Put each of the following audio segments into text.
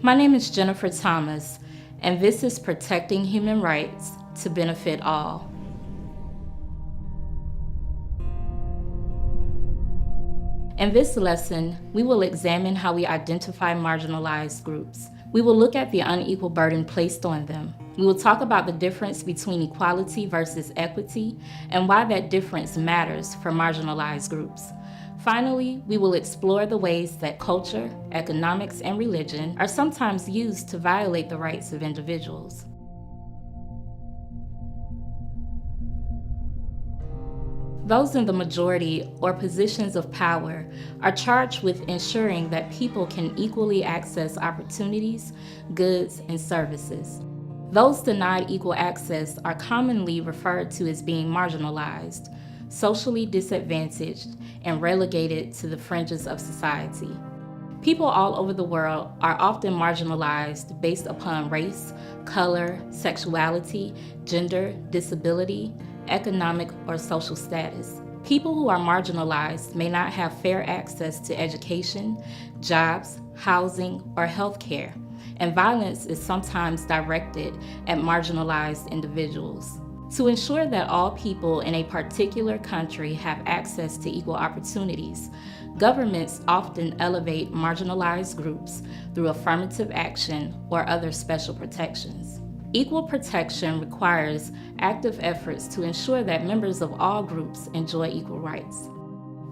My name is Jennifer Thomas, and this is Protecting Human Rights to Benefit All. In this lesson, we will examine how we identify marginalized groups. We will look at the unequal burden placed on them. We will talk about the difference between equality versus equity and why that difference matters for marginalized groups. Finally, we will explore the ways that culture, economics, and religion are sometimes used to violate the rights of individuals. Those in the majority or positions of power are charged with ensuring that people can equally access opportunities, goods, and services. Those denied equal access are commonly referred to as being marginalized, socially disadvantaged, and relegated to the fringes of society. People all over the world are often marginalized based upon race, color, sexuality, gender, disability, economic, or social status. People who are marginalized may not have fair access to education, jobs, housing, or health care, and violence is sometimes directed at marginalized individuals. To ensure that all people in a particular country have access to equal opportunities, governments often elevate marginalized groups through affirmative action or other special protections. Equal protection requires active efforts to ensure that members of all groups enjoy equal rights.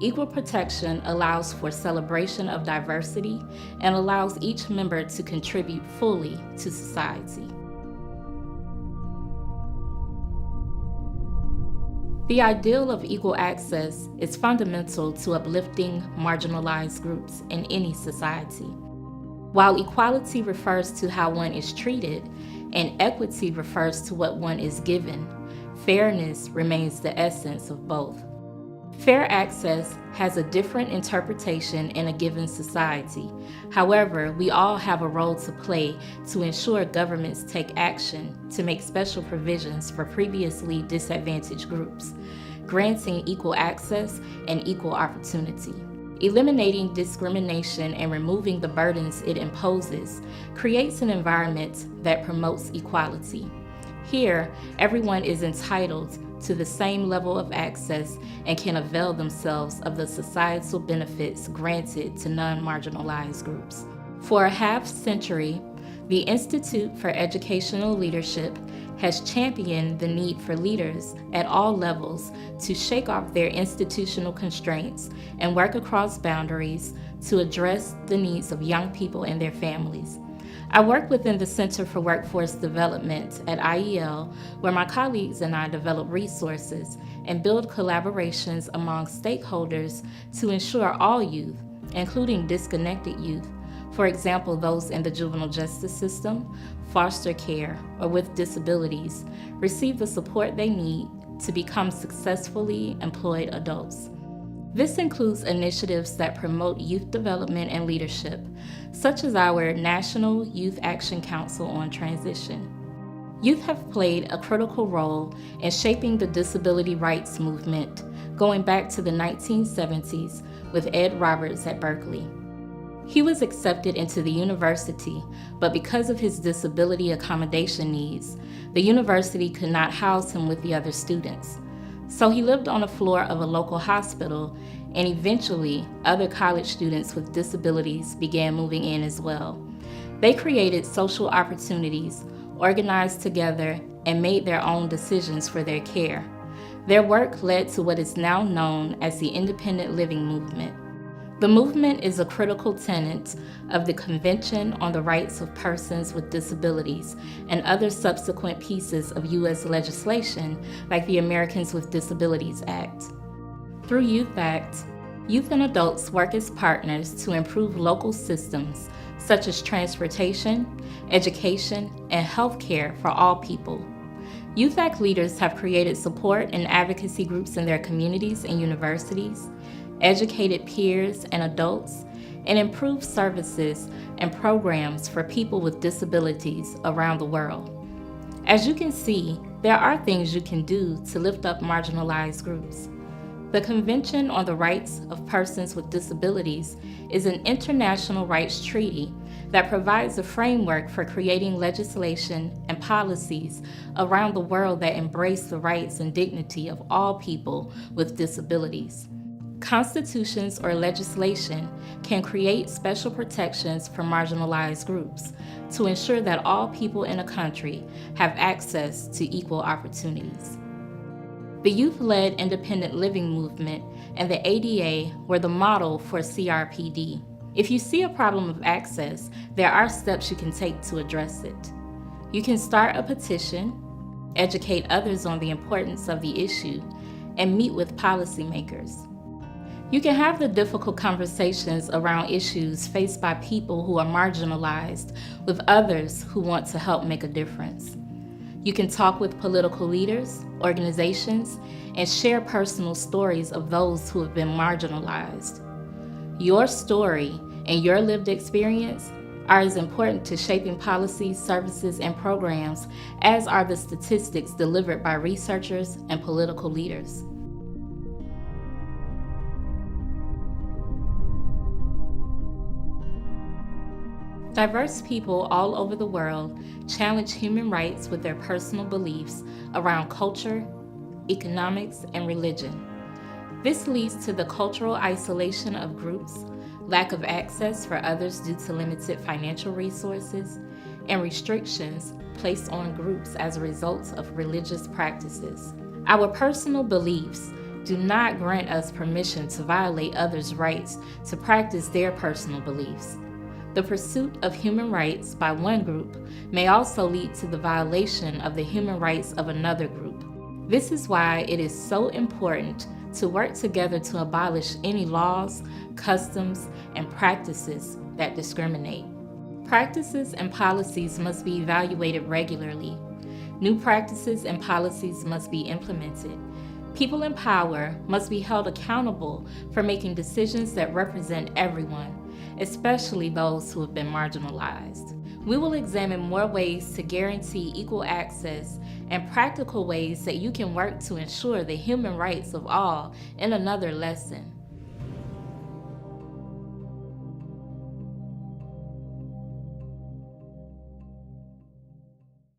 Equal protection allows for celebration of diversity and allows each member to contribute fully to society. The ideal of equal access is fundamental to uplifting marginalized groups in any society. While equality refers to how one is treated and equity refers to what one is given, fairness remains the essence of both. Fair access has a different interpretation in a given society. However, we all have a role to play to ensure governments take action to make special provisions for previously disadvantaged groups, granting equal access and equal opportunity. Eliminating discrimination and removing the burdens it imposes creates an environment that promotes equality. Here, everyone is entitled to the same level of access and can avail themselves of the societal benefits granted to non-marginalized groups. For a half-century, the Institute for Educational Leadership has championed the need for leaders at all levels to shake off their institutional constraints and work across boundaries to address the needs of young people and their families. I work within the Center for Workforce Development at IEL, where my colleagues and I develop resources and build collaborations among stakeholders to ensure all youth, including disconnected youth, for example, those in the juvenile justice system, foster care, or with disabilities, receive the support they need to become successfully employed adults. This includes initiatives that promote youth development and leadership, such as our National Youth Action Council on Transition. Youth have played a critical role in shaping the disability rights movement, going back to the 1970s with Ed Roberts at Berkeley. He was accepted into the university, but because of his disability accommodation needs, the university could not house him with the other students. So he lived on the floor of a local hospital, and eventually other college students with disabilities began moving in as well. They created social opportunities, organized together, and made their own decisions for their care. Their work led to what is now known as the independent living movement. The movement is a critical tenet of the Convention on the Rights of Persons with Disabilities and other subsequent pieces of U.S. legislation like the Americans with Disabilities Act. Through Youth Act, youth and adults work as partners to improve local systems such as transportation, education, and health care for all people. Youth Act leaders have created support and advocacy groups in their communities and universities, educated peers and adults, and improved services and programs for people with disabilities around the world. As you can see, there are things you can do to lift up marginalized groups. The Convention on the Rights of Persons with Disabilities is an international rights treaty that provides a framework for creating legislation and policies around the world that embrace the rights and dignity of all people with disabilities. Constitutions or legislation can create special protections for marginalized groups to ensure that all people in a country have access to equal opportunities. The youth-led independent living movement and the ADA were the model for CRPD. If you see a problem of access, there are steps you can take to address it. You can start a petition, educate others on the importance of the issue, and meet with policymakers. You can have the difficult conversations around issues faced by people who are marginalized with others who want to help make a difference. You can talk with political leaders, organizations, and share personal stories of those who have been marginalized. Your story and your lived experience are as important to shaping policies, services, and programs as are the statistics delivered by researchers and political leaders. Diverse people all over the world challenge human rights with their personal beliefs around culture, economics, and religion. This leads to the cultural isolation of groups, lack of access for others due to limited financial resources, and restrictions placed on groups as a result of religious practices. Our personal beliefs do not grant us permission to violate others' rights to practice their personal beliefs. The pursuit of human rights by one group may also lead to the violation of the human rights of another group. This is why it is so important to work together to abolish any laws, customs, and practices that discriminate. Practices and policies must be evaluated regularly. New practices and policies must be implemented. People in power must be held accountable for making decisions that represent everyone, especially those who have been marginalized. We will examine more ways to guarantee equal access and practical ways that you can work to ensure the human rights of all in another lesson.